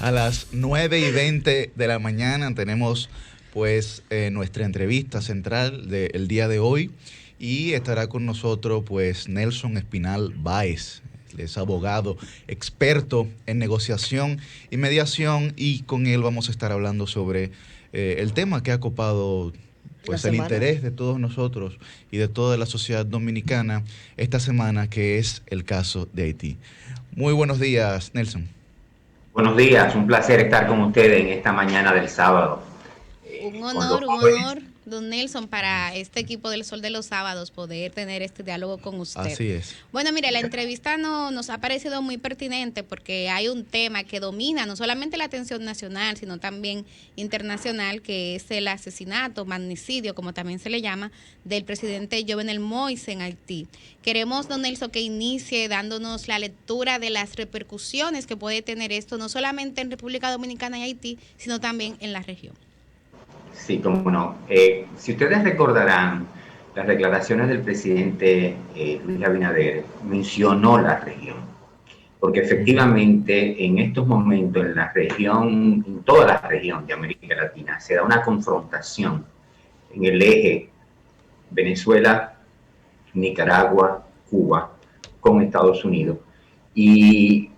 A las 9:20 de la mañana tenemos pues nuestra entrevista central del día de hoy y estará con nosotros pues Nelson Espinal Báez. Él es abogado, experto en negociación y mediación, y con él vamos a estar hablando sobre el tema que ha copado pues el interés de todos nosotros y de toda la sociedad dominicana esta semana, que es el caso de Haití. Muy buenos días, Nelson. Buenos días, un placer estar con ustedes en esta mañana del sábado, con los Un jóvenes. honor, don Nelson, para este equipo del Sol de los Sábados poder tener este diálogo con usted. Así es. Bueno, mire, la entrevista nos ha parecido muy pertinente porque hay un tema que domina no solamente la atención nacional, sino también internacional, que es el asesinato, magnicidio, como también se le llama, del presidente Jovenel Moïse en Haití. Queremos, don Nelson, que inicie dándonos la lectura de las repercusiones que puede tener esto, no solamente en República Dominicana y Haití, sino también en la región. Sí, cómo no. Si ustedes recordarán, las declaraciones del presidente Luis Abinader mencionó la región, porque efectivamente en estos momentos en la región, en toda la región de América Latina, se da una confrontación en el eje Venezuela, Nicaragua, Cuba, con Estados Unidos. Y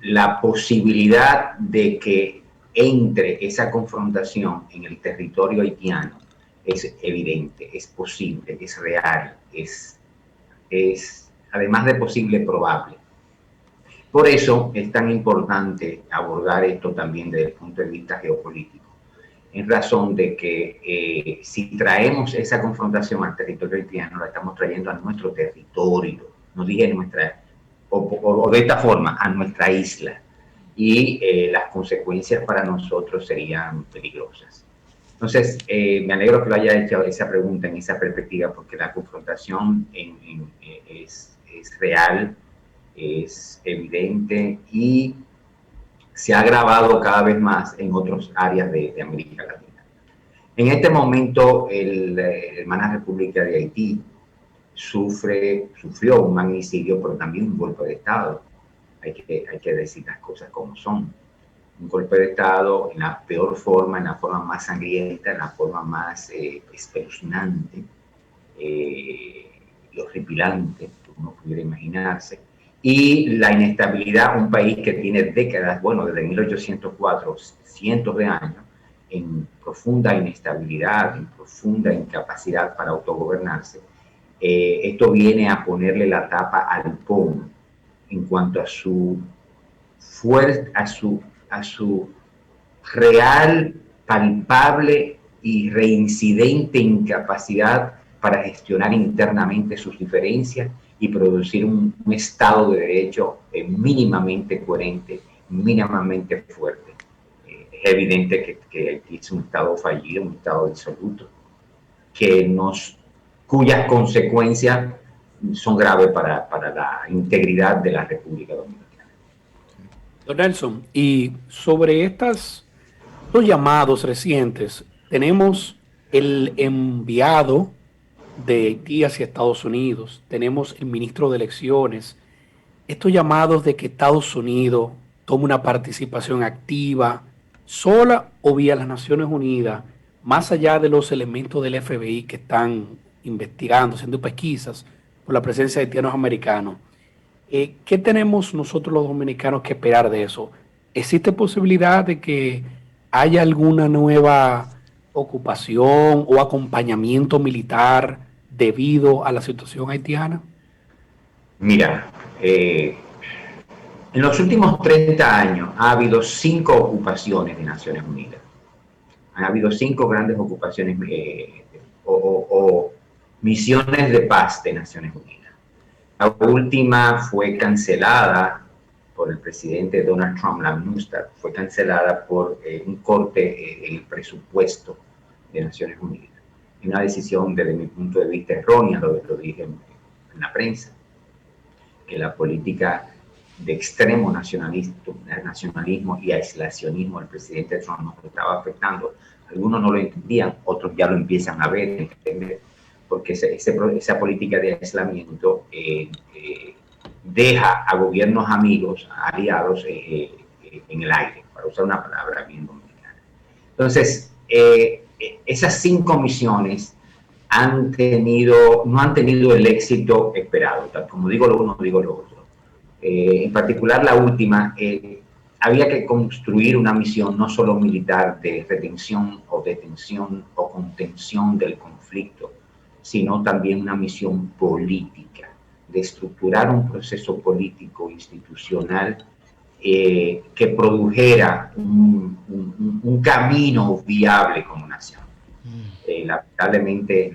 la posibilidad de que entre esa confrontación en el territorio haitiano es evidente, es posible, es real, es además de posible, probable. Por eso es tan importante abordar esto también desde el punto de vista geopolítico, en razón de que si traemos esa confrontación al territorio haitiano, la estamos trayendo a nuestro territorio, no dije nuestra, o de esta forma, a nuestra isla, y las consecuencias para nosotros serían peligrosas. Entonces, me alegro que lo haya hecho esa pregunta en esa perspectiva, porque la confrontación es real, es evidente y se ha agravado cada vez más en otras áreas de América Latina. En este momento, la hermana República de Haití sufrió un magnicidio, pero también un golpe de Estado. Hay que decir las cosas como son. Un golpe de Estado en la peor forma, en la forma más sangrienta, en la forma más espeluznante y horripilante que uno pudiera imaginarse. Y la inestabilidad, un país que tiene décadas, bueno, desde 1804, cientos de años, en profunda inestabilidad, en profunda incapacidad para autogobernarse. Esto viene a ponerle la tapa al pomo en cuanto a su fuerza, a su real, palpable y reincidente incapacidad para gestionar internamente sus diferencias y producir un Estado de Derecho mínimamente coherente, mínimamente fuerte. Es evidente que es un Estado fallido, un Estado disoluto, cuyas consecuencias son graves para la integridad de la República Dominicana. Don Nelson, y sobre estos llamados recientes, tenemos el enviado de Haití hacia Estados Unidos, tenemos el ministro de Elecciones, estos llamados de que Estados Unidos tome una participación activa, sola o vía las Naciones Unidas, más allá de los elementos del FBI que están investigando, haciendo pesquisas por la presencia de haitianos americanos. ¿Qué tenemos nosotros los dominicanos que esperar de eso? ¿Existe posibilidad de que haya alguna nueva ocupación o acompañamiento militar debido a la situación haitiana? Mira, en los últimos 30 años ha habido 5 ocupaciones de Naciones Unidas. Han habido 5 grandes ocupaciones o misiones de paz de Naciones Unidas. La última fue cancelada por el presidente Donald Trump, la MNUSTAD, fue cancelada por un corte en el presupuesto de Naciones Unidas. Una decisión desde mi punto de vista errónea, lo dije en la prensa, que la política de extremo nacionalismo y aislacionismo del presidente Trump nos estaba afectando. Algunos no lo entendían, otros ya lo empiezan a ver, entender, porque esa política de deja a gobiernos amigos, aliados, en en el aire, para usar una palabra bien dominicana. Entonces, esas 5 misiones no han tenido el éxito esperado. Tal como digo lo uno, digo lo otro. En particular la última, había que construir una misión no solo militar de retención o detención o contención del conflicto, sino también una misión política, de estructurar un proceso político institucional que produjera un camino viable como nación. Lamentablemente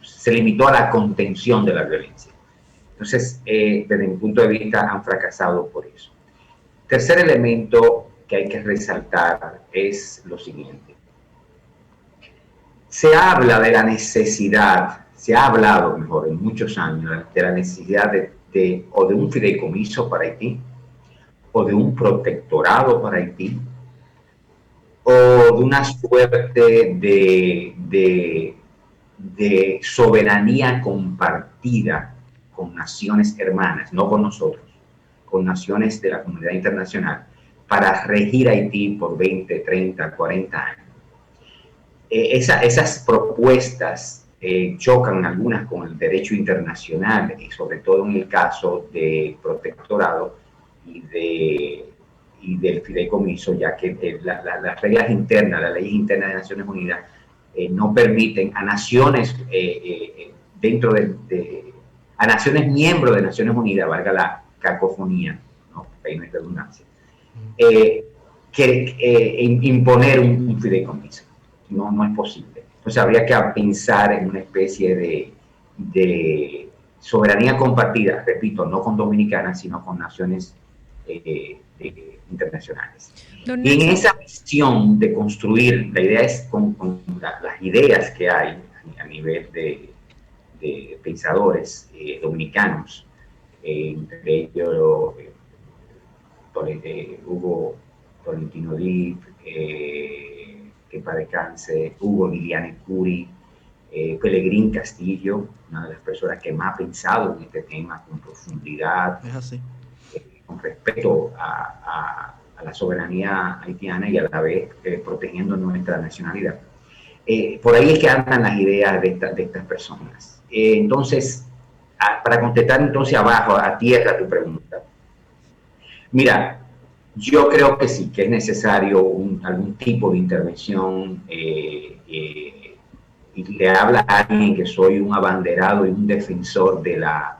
se limitó a la contención de la violencia. Entonces, desde mi punto de vista, han fracasado por eso. Tercer elemento que hay que resaltar es lo siguiente. Se habla de la necesidad, se ha hablado mejor en muchos años, de la necesidad o de un fideicomiso para Haití, o de un protectorado para Haití, o de una suerte de soberanía compartida con naciones hermanas, no con nosotros, con naciones de la comunidad internacional, para regir Haití por 20, 30, 40 años. Esas propuestas chocan algunas con el derecho internacional, y sobre todo en el caso de protectorado y del fideicomiso, ya que las reglas internas, las leyes internas de Naciones Unidas no permiten a naciones a naciones miembros de Naciones Unidas, valga la cacofonía, ¿no? Ahí no hay redundancia, imponer un fideicomiso. No es posible. Entonces habría que pensar en una especie de soberanía compartida, repito, no con Dominicana, sino con naciones internacionales. Y en esa visión de construir, la idea es con las ideas que hay a nivel de pensadores dominicanos, entre ellos Hugo Tolentino Díaz, que para descanse, Hugo Liliane Curi, Pelegrín Castillo, una de las personas que más ha pensado en este tema con profundidad, con respeto a la soberanía haitiana y a la vez protegiendo nuestra nacionalidad. Por ahí es que andan las ideas de estas personas. Entonces, para contestar entonces abajo, a tierra, tu pregunta. Mira, yo creo que sí, que es necesario algún tipo de intervención y le habla a alguien que soy un abanderado y un defensor de la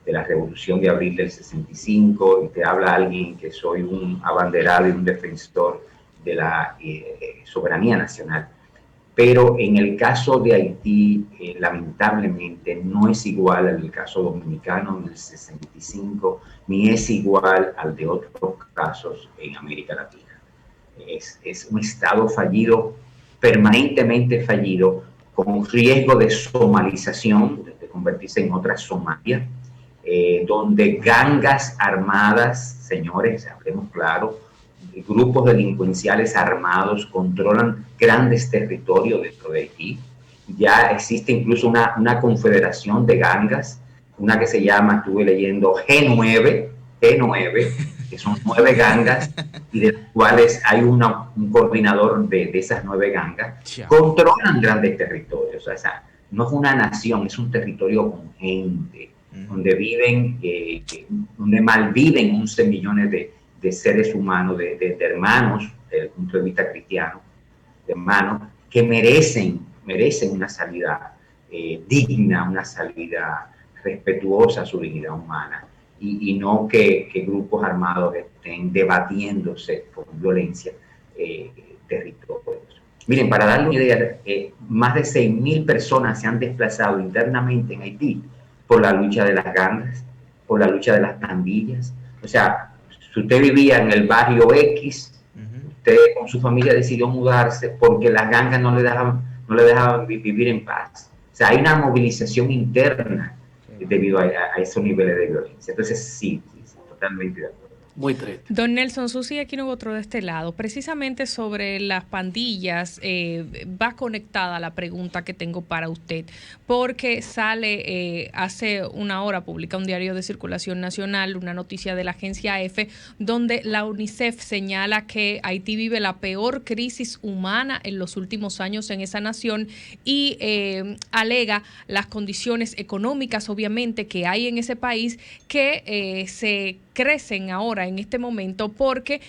Revolución de Abril del 65, y te habla alguien que soy un abanderado y un defensor de la soberanía nacional. Pero en el caso de Haití, lamentablemente, no es igual al caso dominicano en el 65, ni es igual al de otros casos en América Latina. Es un Estado fallido, permanentemente fallido, con riesgo de somalización, de convertirse en otra Somalia, donde gangas armadas, señores, hablemos claro, grupos delincuenciales armados controlan grandes territorios dentro de Haití. Ya existe incluso una confederación de gangas, una que se llama, estuve leyendo, G9, que son 9 gangas, y de las cuales hay un coordinador de esas 9 gangas, controlan grandes territorios. O sea, no es una nación, es un territorio con gente, donde viven, donde malviven 11 millones de seres humanos, de hermanos, desde el punto de vista cristiano, de hermanos, que merecen una salida digna, una salida respetuosa a su dignidad humana, y no que grupos armados estén debatiéndose con violencia territorios. Miren, para darle una idea, más de 6.000 personas se han desplazado internamente en Haití por la lucha de las gangas, por la lucha de las pandillas. O sea, si usted vivía en el barrio X, usted con su familia decidió mudarse porque las gangas no le dejaban vivir en paz. O sea, hay una movilización interna debido a esos niveles de violencia. Entonces, sí, totalmente de acuerdo. Muy triste. Don Nelson, Susi Equinoccio de este lado, precisamente sobre las pandillas, va conectada la pregunta que tengo para usted, porque sale hace una hora, publica un diario de circulación nacional, una noticia de la agencia EFE, donde la UNICEF señala que Haití vive la peor crisis humana en los últimos años en esa nación y alega las condiciones económicas, obviamente, que hay en ese país que se crecen ahora en este momento porque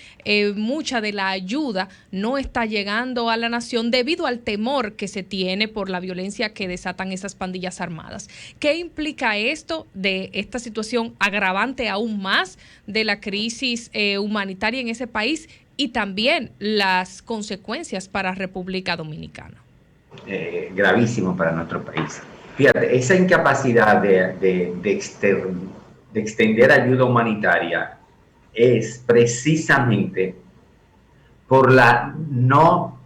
mucha de la ayuda no está llegando a la nación debido al temor que se tiene por la violencia que desatan esas pandillas armadas. ¿Qué implica esto de esta situación agravante aún más de la crisis humanitaria en ese país y también las consecuencias para República Dominicana? Gravísimo para nuestro país. Fíjate, esa incapacidad de extender ayuda humanitaria es precisamente por no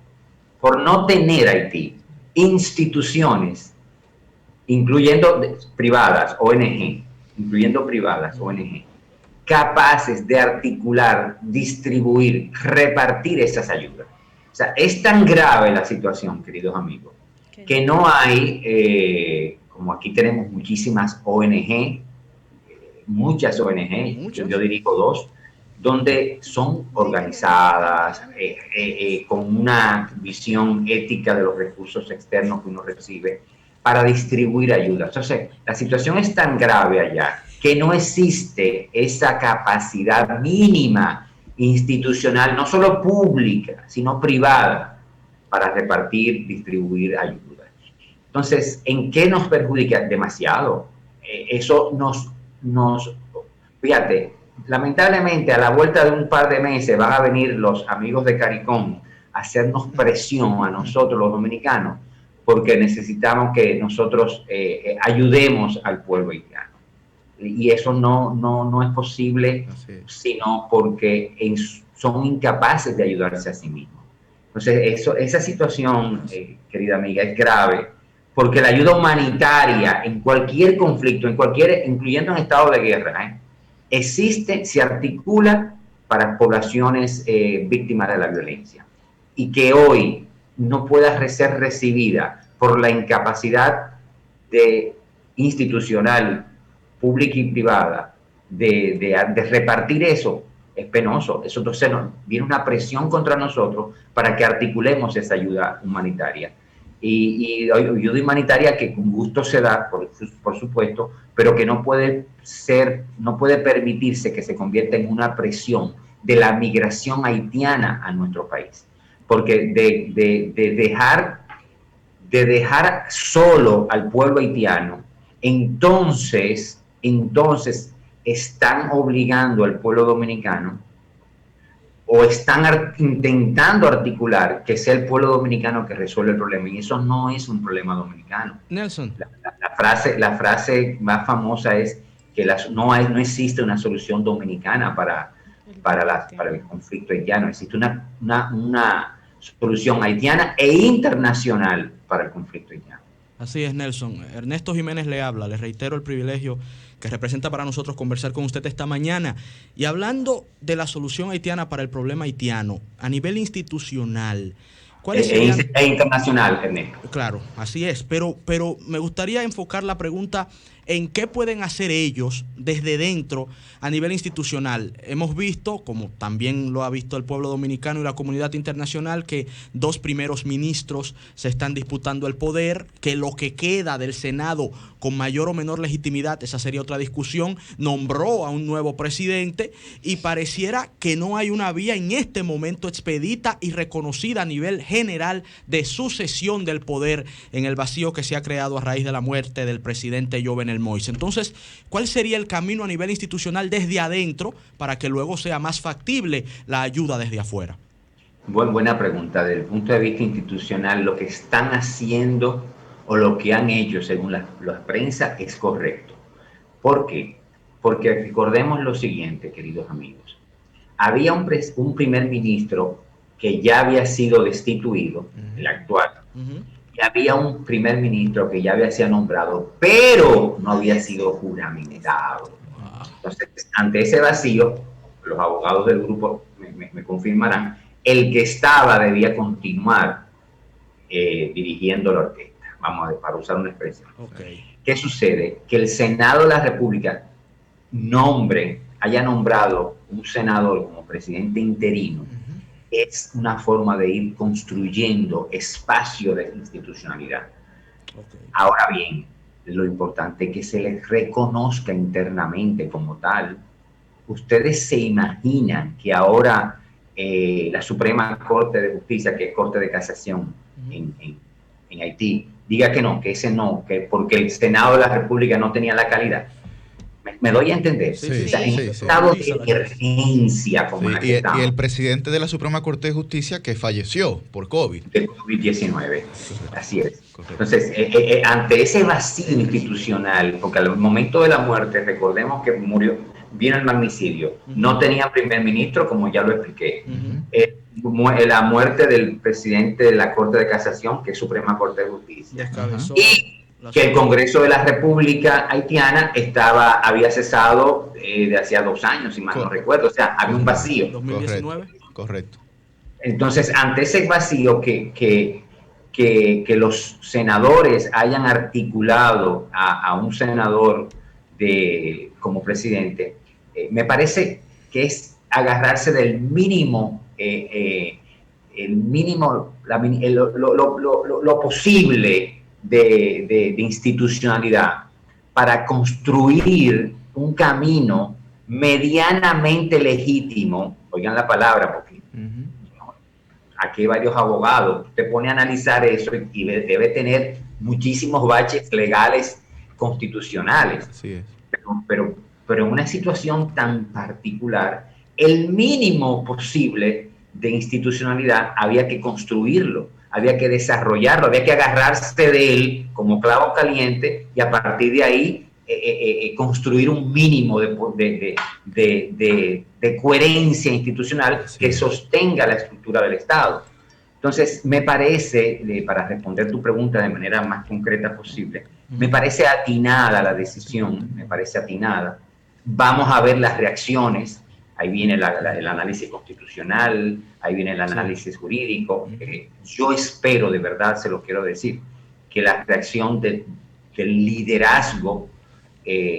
tener Haití instituciones, incluyendo privadas, ONG, capaces de articular, distribuir, repartir esas ayudas. O sea, es tan grave la situación, queridos amigos, que no hay, como aquí tenemos muchísimas ONG, yo dirijo 2, donde son organizadas, con una visión ética de los recursos externos que uno recibe para distribuir ayuda. Entonces, la situación es tan grave allá que no existe esa capacidad mínima institucional, no solo pública, sino privada, para repartir, distribuir ayuda. Entonces, ¿en qué nos perjudica? Demasiado. Eso fíjate, lamentablemente a la vuelta de un par de meses van a venir los amigos de CARICOM a hacernos presión a nosotros los dominicanos porque necesitamos que nosotros ayudemos al pueblo haitiano. Y eso no es posible, sino porque son incapaces de ayudarse a sí mismos. Entonces, esa situación, querida amiga, es grave, porque la ayuda humanitaria en cualquier conflicto, incluyendo en estado de guerra, existe, se articula para poblaciones víctimas de la violencia. Y que hoy no pueda ser recibida por la incapacidad institucional, pública y privada, de repartir eso, es penoso. Eso entonces viene una presión contra nosotros para que articulemos esa ayuda humanitaria. Y ayuda humanitaria que con gusto se da, por supuesto, pero que no puede permitirse que se convierta en una presión de la migración haitiana a nuestro país. Porque de dejar solo al pueblo haitiano, entonces están obligando al pueblo dominicano o están intentando articular que sea el pueblo dominicano que resuelve el problema, y eso no es un problema dominicano. Nelson. La frase más famosa es que no existe una solución dominicana para el conflicto haitiano, existe una solución haitiana e internacional para el conflicto haitiano. Así es, Nelson. Ernesto Jiménez le habla. Le reitero el privilegio que representa para nosotros conversar con usted esta mañana. Y hablando de la solución haitiana para el problema haitiano, a nivel institucional, ¿cuáles serían? E internacional, Ernesto. Claro, así es. Pero me gustaría enfocar la pregunta en qué pueden hacer ellos desde dentro a nivel institucional. Hemos visto, como también lo ha visto el pueblo dominicano y la comunidad internacional, que 2 primeros ministros se están disputando el poder, que lo que queda del Senado con mayor o menor legitimidad, esa sería otra discusión, nombró a un nuevo presidente y pareciera que no hay una vía en este momento expedita y reconocida a nivel general de sucesión del poder en el vacío que se ha creado a raíz de la muerte del presidente Jovenel Moïse. Entonces, ¿cuál sería el camino a nivel institucional desde adentro para que luego sea más factible la ayuda desde afuera? Buena pregunta. Desde el punto de vista institucional, lo que están haciendo o lo que han hecho según la prensa es correcto. ¿Por qué? Porque recordemos lo siguiente, queridos amigos. Había un primer ministro que ya había sido destituido, el actual. Y había un primer ministro que ya había sido nombrado, pero no había sido juramentado. Entonces, ante ese vacío, los abogados del grupo me confirmarán, el que estaba debía continuar dirigiendo la orquesta, para usar una expresión. Okay. ¿Qué sucede? Que el Senado de la República haya nombrado un senador como presidente interino, es una forma de ir construyendo espacio de institucionalidad. Okay. Ahora bien, lo importante es que se les reconozca internamente como tal. Ustedes se imaginan que ahora la Suprema Corte de Justicia, que es Corte de Casación en Haití, diga que no, que ese no, que porque el Senado de la República no tenía la calidad. ¿Me doy a entender? Sí, o sea, en estado de emergencia como la que estamos. Y el presidente de la Suprema Corte de Justicia que falleció por COVID. De COVID-19, así es. Correcto. Entonces, ante ese vacío institucional, porque al momento de la muerte, recordemos que vino el magnicidio, no tenía primer ministro, como ya lo expliqué. La muerte del presidente de la Corte de Casación, que es Suprema Corte de Justicia. Y que el Congreso de la República Haitiana había cesado de hacía 2 años, si mal no recuerdo. O sea, había un vacío. 2019. Correcto. Entonces, ante ese vacío que los senadores hayan articulado a un senador como presidente, me parece que es agarrarse del mínimo, lo posible de institucionalidad para construir un camino medianamente legítimo. Oigan la palabra, porque aquí hay varios abogados. Usted pone a analizar eso y debe tener muchísimos baches legales constitucionales. Así es. Pero en una situación tan particular, el mínimo posible de institucionalidad había que construirlo, había que desarrollarlo, había que agarrarse de él como clavo caliente y a partir de ahí construir un mínimo de coherencia institucional que sostenga la estructura del Estado. Entonces, me parece, para responder tu pregunta de manera más concreta posible, me parece atinada la decisión, me parece atinada. Vamos a ver las reacciones. Ahí viene el análisis constitucional, ahí viene el análisis jurídico. Yo espero, de verdad, se lo quiero decir, que la reacción del liderazgo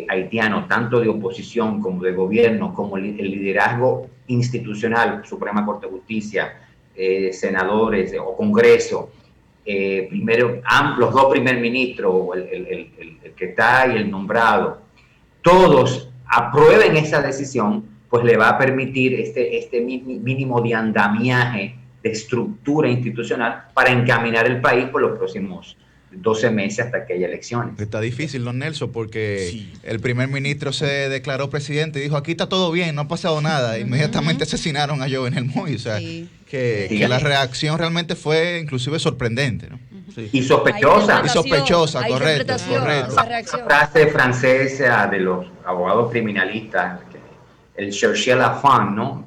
haitiano, tanto de oposición como de gobierno, como el liderazgo institucional, Suprema Corte de Justicia, senadores o Congreso, primero, los 2 primer ministros, el que está y el nombrado, todos aprueben esa decisión, pues le va a permitir este mínimo de andamiaje, de estructura institucional para encaminar el país por los próximos 12 meses hasta que haya elecciones. Está difícil, don Nelson, porque el primer ministro se declaró presidente y dijo, aquí está todo bien, no ha pasado nada. Inmediatamente asesinaron a Jovenel Moïse. O sea, que la reacción realmente fue inclusive sorprendente, ¿no? Y sospechosa. Y sospechosa, correcto. La frase francesa de los abogados criminalistas, el chercher la femme, ¿no?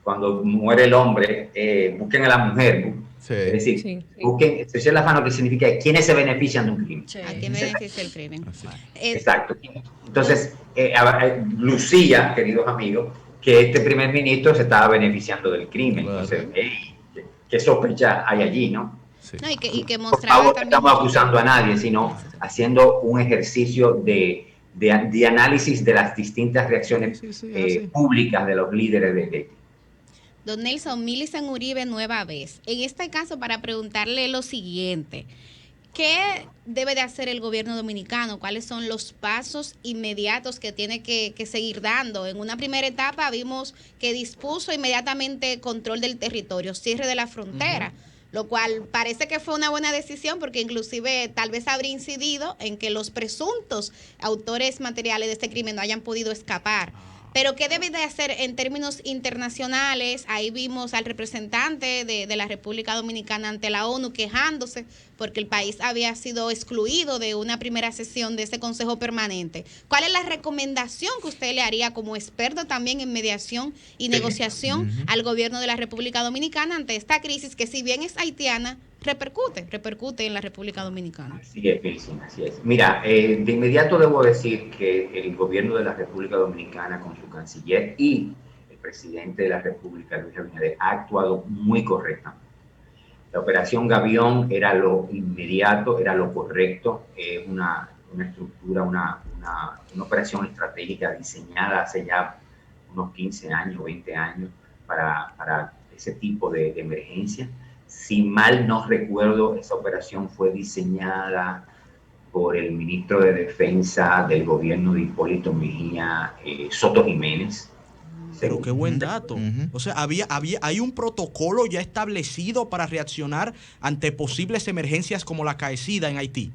Cuando muere el hombre, busquen a la mujer. Es decir, busquen chercher la femme, lo que significa quiénes se benefician de un crimen. ¿A quién beneficia el crimen? Exacto. Entonces, lucía, queridos amigos, que este primer ministro se estaba beneficiando del crimen. Claro. Entonces, ¿qué sospecha hay allí, no? Sí. No, y que mostraba no estamos acusando a nadie, sino haciendo un ejercicio de análisis de las distintas reacciones públicas de los líderes de Haití. Don Nelson, Millicent Uribe nueva vez. En este caso, para preguntarle lo siguiente, ¿qué debe de hacer el gobierno dominicano? ¿Cuáles son los pasos inmediatos que tiene que seguir dando? En una primera etapa vimos que dispuso inmediatamente control del territorio, cierre de la frontera. Lo cual parece que fue una buena decisión porque inclusive tal vez habría incidido en que los presuntos autores materiales de este crimen no hayan podido escapar. Pero ¿qué debe de hacer en términos internacionales? Ahí vimos al representante de la República Dominicana ante la ONU quejándose porque el país había sido excluido de una primera sesión de ese Consejo Permanente. ¿Cuál es la recomendación que usted le haría como experto también en mediación y negociación al gobierno de la República Dominicana ante esta crisis que, si bien es haitiana, repercute en la República Dominicana? Así es, Wilson, así es. Mira, de inmediato debo decir que el gobierno de la República Dominicana, con su canciller y el presidente de la República, Luis Abinader, ha actuado muy correctamente. La operación Gavión era lo inmediato, era lo correcto, una estructura, una operación estratégica diseñada hace ya unos 15 años, 20 años para ese tipo de emergencia. Si mal no recuerdo, esa operación fue diseñada por el ministro de Defensa del gobierno de Hipólito Mejía, Soto Jiménez. Pero qué buen dato. O sea, hay un protocolo ya establecido para reaccionar ante posibles emergencias como la acaecida en Haití.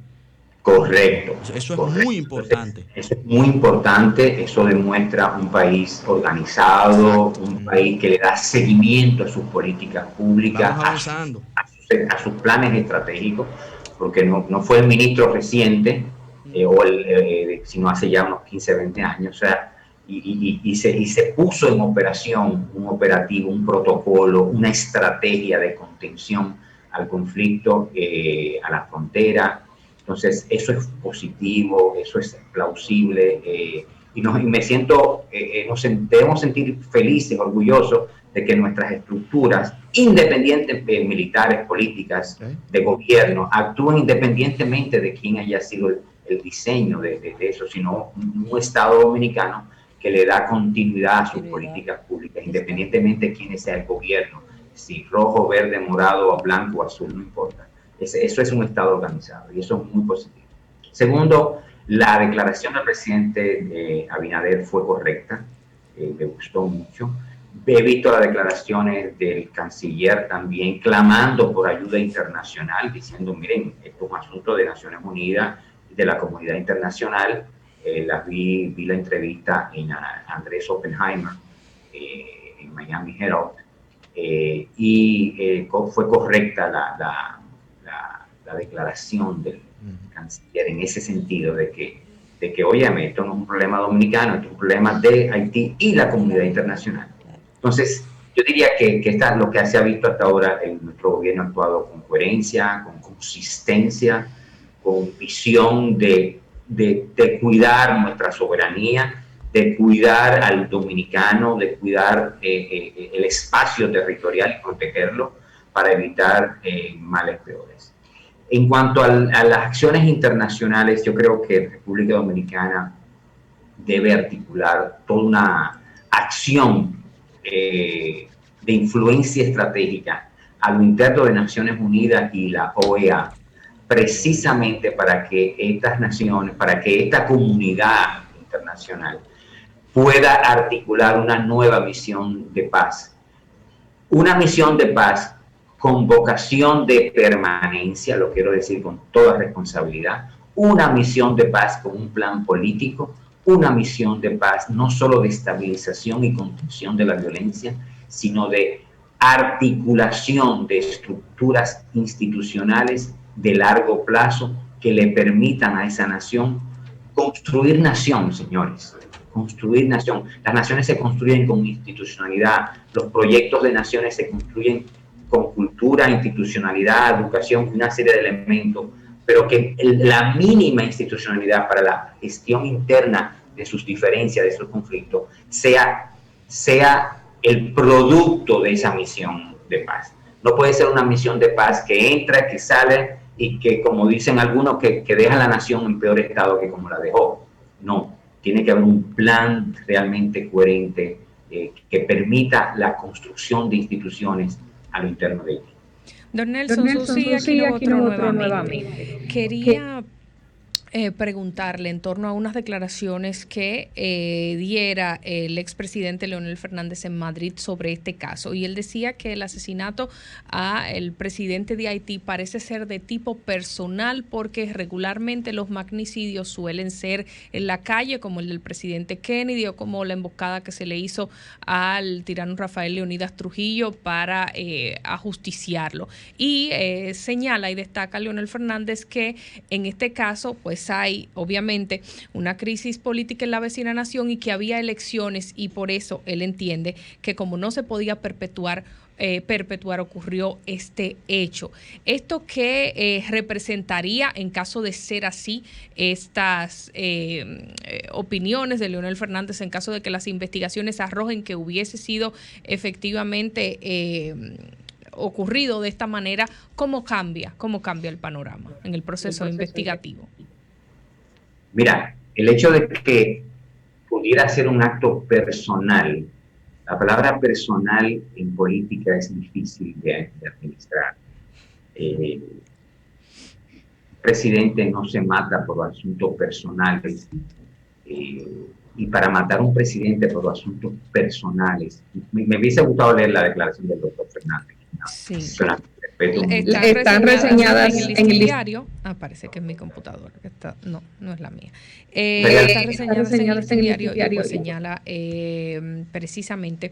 Correcto. Eso es correcto. muy importante. Entonces, eso es muy importante. Eso demuestra un país organizado, exacto, un país que le da seguimiento a sus políticas públicas, a sus planes estratégicos, porque no fue el ministro reciente, sino hace ya unos 15, 20 años. O sea, y se puso en operación un operativo, un protocolo, una estrategia de contención al conflicto, a la frontera. Entonces, eso es positivo, eso es plausible, y me siento, debemos sentir felices, orgullosos de que nuestras estructuras, independientes, militares, políticas, de gobierno, actúen independientemente de quién haya sido el diseño de eso, sino un Estado dominicano que le da continuidad a sus políticas públicas, independientemente de quién sea el gobierno, si rojo, verde, morado, blanco, azul, no importa. Eso es un Estado organizado y eso es muy positivo. Segundo, la declaración del presidente Abinader fue correcta, me gustó mucho. He visto las declaraciones del canciller también clamando por ayuda internacional, diciendo, miren, esto es un asunto de Naciones Unidas, de la comunidad internacional. Vi la entrevista en Andrés Oppenheimer, en Miami Herald, y fue correcta la declaración del canciller en ese sentido de que óyeme, esto no es un problema dominicano, esto es un problema de Haití y la comunidad internacional. Entonces, yo diría que lo que se ha visto hasta ahora, nuestro gobierno ha actuado con coherencia, con consistencia, con visión de cuidar nuestra soberanía, de cuidar al dominicano, de cuidar el espacio territorial y protegerlo para evitar males peores. En cuanto a las acciones internacionales, yo creo que República Dominicana debe articular toda una acción de influencia estratégica a lo interno de Naciones Unidas y la OEA, precisamente para que estas naciones, para que esta comunidad internacional pueda articular una nueva misión de paz. Una misión de paz con vocación de permanencia, lo quiero decir con toda responsabilidad, una misión de paz con un plan político, una misión de paz no solo de estabilización y contención de la violencia, sino de articulación de estructuras institucionales de largo plazo que le permitan a esa nación construir nación, señores. Construir nación. Las naciones se construyen con institucionalidad, los proyectos de naciones se construyen con cultura, institucionalidad, educación, una serie de elementos, pero que la mínima institucionalidad para la gestión interna de sus diferencias, de sus conflictos, sea el producto de esa misión de paz. No puede ser una misión de paz que entra, que sale y que, como dicen algunos, que deja a la nación en peor estado que como la dejó. No, tiene que haber un plan realmente coherente que permita la construcción de instituciones a lo interno de ellos. Don Nelson, Susi, aquí nuevamente. Quería preguntarle en torno a unas declaraciones que diera el expresidente Leonel Fernández en Madrid sobre este caso. Y él decía que el asesinato al presidente de Haití parece ser de tipo personal porque regularmente los magnicidios suelen ser en la calle, como el del presidente Kennedy o como la emboscada que se le hizo al tirano Rafael Leonidas Trujillo para ajusticiarlo. Y señala y destaca Leonel Fernández que en este caso pues hay obviamente una crisis política en la vecina nación y que había elecciones y por eso él entiende que como no se podía perpetuar perpetuar ocurrió este hecho. ¿Esto qué representaría en caso de ser así estas opiniones de Leonel Fernández en caso de que las investigaciones arrojen que hubiese sido efectivamente ocurrido de esta manera? ¿Cómo cambia el panorama en el proceso investigativo? Mira, el hecho de que pudiera ser un acto personal, la palabra personal en política es difícil de administrar. El presidente no se mata por asuntos personales, y para matar a un presidente por asuntos personales, me hubiese gustado leer la declaración del doctor Fernández. Sí. Están reseñadas en el diario. Parece que es mi computadora. Que está, no es la mía. Están reseñadas en el diario y pues señala precisamente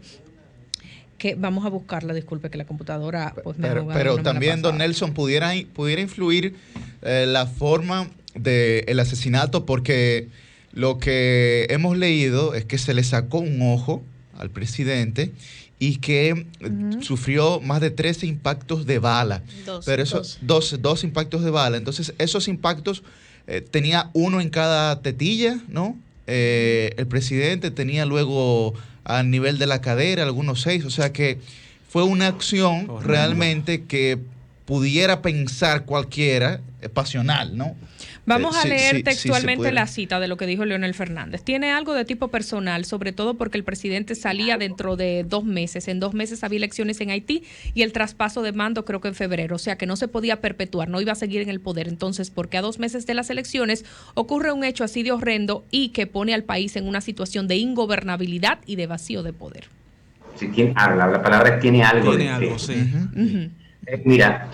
que vamos a buscarla, disculpe que la computadora pues me pero también, don Nelson, pudiera influir la forma del asesinato, porque lo que hemos leído es que se le sacó un ojo al presidente y que sufrió más de 13 impactos de bala. Dos impactos de bala. Entonces, esos impactos tenía uno en cada tetilla, ¿no? El presidente tenía luego a nivel de la cadera algunos 6. O sea que fue una acción realmente que pudiera pensar cualquiera, pasional, ¿no? Vamos a leer textualmente la cita de lo que dijo Leonel Fernández. Tiene algo de tipo personal, sobre todo porque el presidente salía dentro de 2 meses. En 2 meses había elecciones en Haití y el traspaso de mando creo que en febrero. O sea que no se podía perpetuar, no iba a seguir en el poder. Entonces, porque a 2 meses de las elecciones ocurre un hecho así de horrendo y que pone al país en una situación de ingobernabilidad y de vacío de poder. Sí, la palabra tiene algo. Sí. Mira,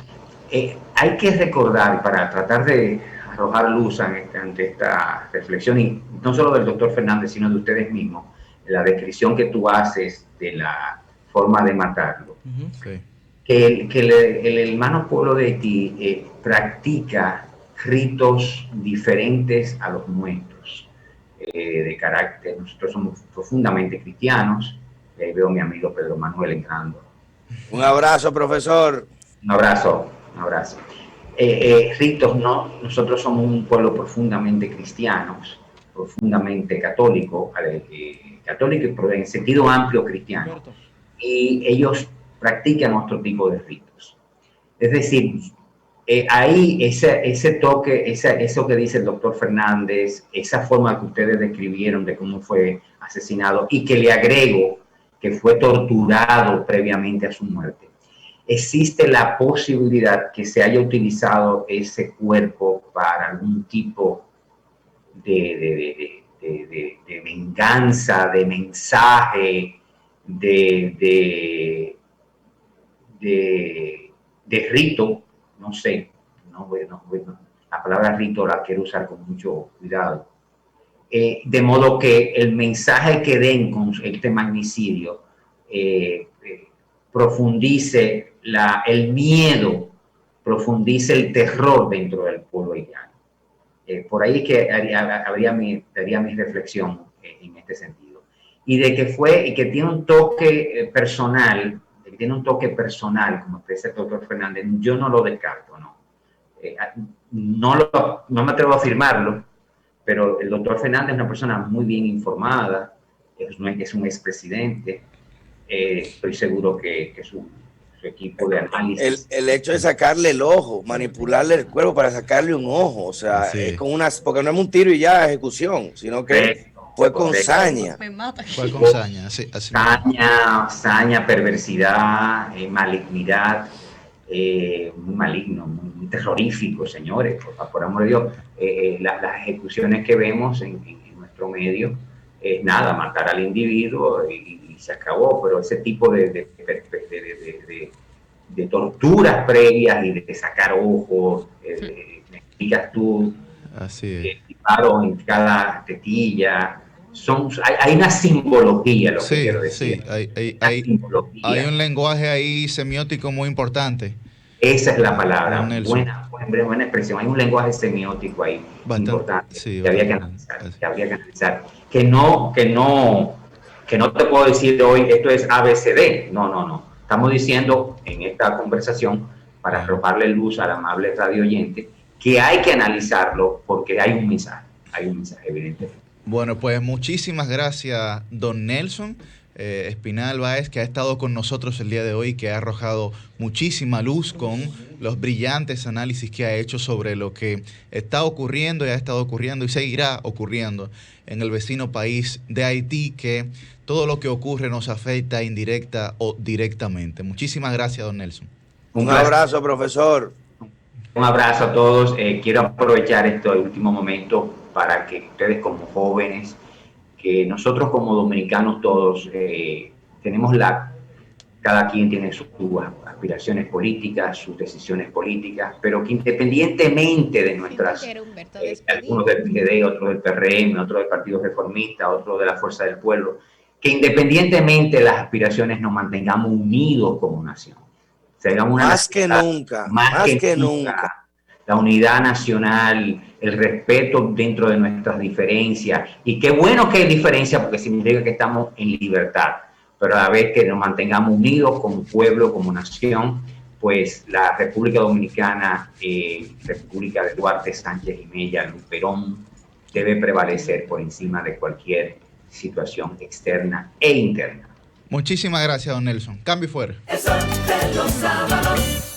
hay que recordar, para tratar de arrojar luz ante esta reflexión, y no solo del doctor Fernández, sino de ustedes mismos, la descripción que tú haces de la forma de matarlo. Sí. Que el hermano pueblo de Haití practica ritos diferentes a los nuestros, de carácter. Nosotros somos profundamente cristianos. Veo a mi amigo Pedro Manuel entrando. Un abrazo, profesor. Un abrazo. Ritos, no, nosotros somos un pueblo profundamente cristianos, profundamente católico, católico en sentido amplio cristiano, y ellos practican otro tipo de ritos. Es decir, ahí ese toque, eso que dice el doctor Fernández, esa forma que ustedes describieron de cómo fue asesinado, y que le agrego que fue torturado previamente a su muerte. Existe la posibilidad que se haya utilizado ese cuerpo para algún tipo de venganza, de mensaje, de rito, no sé, la palabra rito la quiero usar con mucho cuidado, de modo que el mensaje que den con este magnicidio profundice el miedo, profundice el terror dentro del pueblo haitiano. Por ahí es que daría mi reflexión en este sentido. Y de que tiene un toque personal, como expresa el doctor Fernández, yo no lo descarto, ¿no? No me atrevo a afirmarlo, pero el doctor Fernández es una persona muy bien informada, es un expresidente. Estoy seguro que su equipo de análisis. El hecho de sacarle el ojo, manipularle el cuerpo para sacarle un ojo, o sea, es con porque no es un tiro y ya ejecución, sino que fue con saña. Fue con saña, sí, así. Saña, perversidad, malignidad, muy maligno, muy terrorífico, señores, por amor de Dios. Las ejecuciones que vemos en nuestro medio es nada, matar al individuo y se acabó, pero ese tipo de torturas previas y de sacar ojos, me explicas tú, disparo en cada tetilla, hay una simbología, lo que quiero decir. Sí, hay un lenguaje ahí semiótico muy importante. Esa es la palabra, buena expresión. Hay un lenguaje semiótico ahí importante, que habría que analizar, que no te puedo decir hoy esto es ABCD, no. Estamos diciendo en esta conversación, para arrojarle luz al amable radio oyente, que hay que analizarlo porque hay un mensaje evidentemente. Bueno, pues muchísimas gracias, don Nelson Espinal Báez, que ha estado con nosotros el día de hoy, que ha arrojado muchísima luz con los brillantes análisis que ha hecho sobre lo que está ocurriendo y ha estado ocurriendo y seguirá ocurriendo en el vecino país de Haití, que todo lo que ocurre nos afecta indirecta o directamente. Muchísimas gracias, don Nelson. Un abrazo, profesor. Un abrazo a todos. Quiero aprovechar este último momento para que ustedes como jóvenes, que nosotros como dominicanos todos tenemos cada quien tiene sus aspiraciones políticas, sus decisiones políticas, pero que independientemente de nuestras, algunos del PLD, otros del PRM, otros del Partido Reformista, otros de la Fuerza del Pueblo, que independientemente de las aspiraciones nos mantengamos unidos como nación. Más que nunca. La unidad nacional, el respeto dentro de nuestras diferencias. Y qué bueno que hay diferencias porque significa que estamos en libertad. Pero a la vez que nos mantengamos unidos como pueblo, como nación, pues la República Dominicana, República de Duarte, Sánchez y Mella, Luperón, debe prevalecer por encima de cualquier situación externa e interna. Muchísimas gracias, don Nelson. Cambio y fuera. Eso de los sábados.